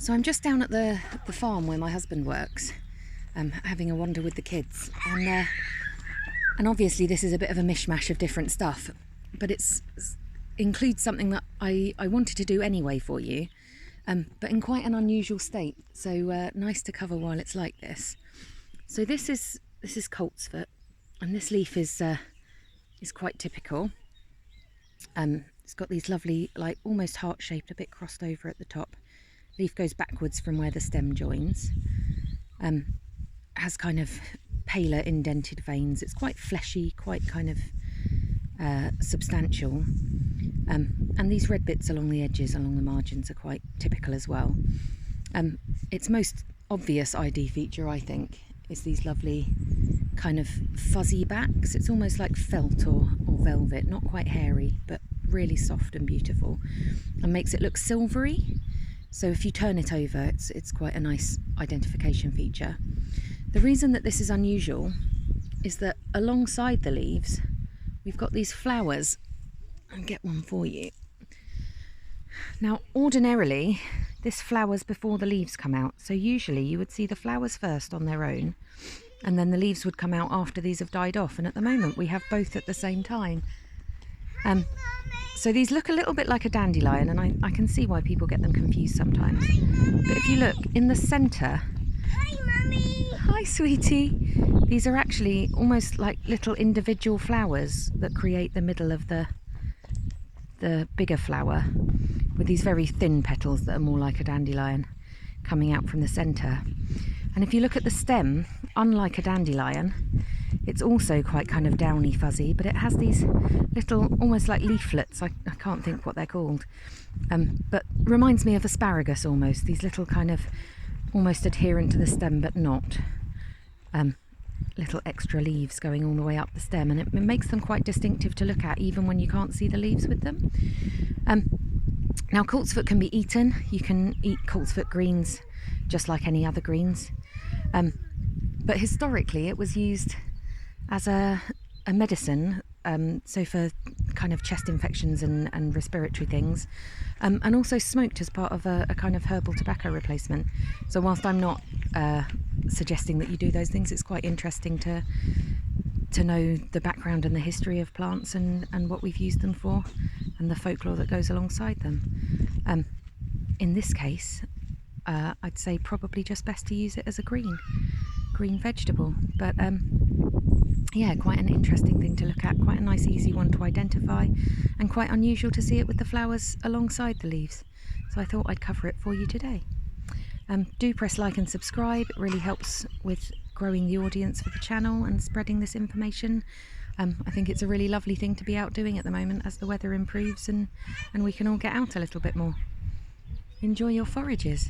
So I'm just down at the farm where my husband works, having a wander with the kids, and obviously this is a bit of a mishmash of different stuff, but it includes something that I wanted to do anyway for you, but in quite an unusual state. So nice to cover while it's like this. So this is Coltsfoot, and this leaf is quite typical. It's got these lovely, like almost heart-shaped, a bit crossed over at the top. Leaf goes backwards from where the stem joins. Has kind of paler indented veins. It's quite fleshy, quite kind of substantial. And these red bits along the edges, along the margins, are quite typical as well. Its most obvious ID feature, I think, is these lovely kind of fuzzy backs. It's almost like felt or velvet, not quite hairy, but really soft and beautiful, and makes it look silvery. So if you turn it over, it's quite a nice identification feature. The reason that this is unusual is that alongside the leaves, we've got these flowers. I'll get one for you. Now, ordinarily, this flowers before the leaves come out. So usually you would see the flowers first on their own, and then the leaves would come out after these have died off. And at the moment, we have both at the same time. So these look a little bit like a dandelion, and I can see why people get them confused sometimes. But if you look in the centre... Hi, Mummy! Hi, sweetie! These are actually almost like little individual flowers that create the middle of the bigger flower, with these very thin petals that are more like a dandelion coming out from the centre. And if you look at the stem, unlike a dandelion, it's also quite kind of downy fuzzy, but it has these little, almost like leaflets. I can't think what they're called, but reminds me of asparagus almost. These little kind of almost adherent to the stem, but not. Little extra leaves going all the way up the stem, and it makes them quite distinctive to look at, even when you can't see the leaves with them. Now, Coltsfoot can be eaten. You can eat Coltsfoot greens just like any other greens. But historically it was used as a medicine, so for kind of chest infections and respiratory things, and also smoked as part of a kind of herbal tobacco replacement. So whilst I'm not suggesting that you do those things, it's quite interesting to know the background and the history of plants and what we've used them for, and the folklore that goes alongside them. In this case, I'd say probably just best to use it as a green vegetable, but yeah, quite an interesting thing to look at, quite a nice easy one to identify, and quite unusual to see it with the flowers alongside the leaves. So I thought I'd cover it for you today. Do press like and subscribe. It really helps with growing the audience for the channel and spreading this information. I think it's a really lovely thing to be out doing at the moment as the weather improves and we can all get out a little bit more. Enjoy your forages.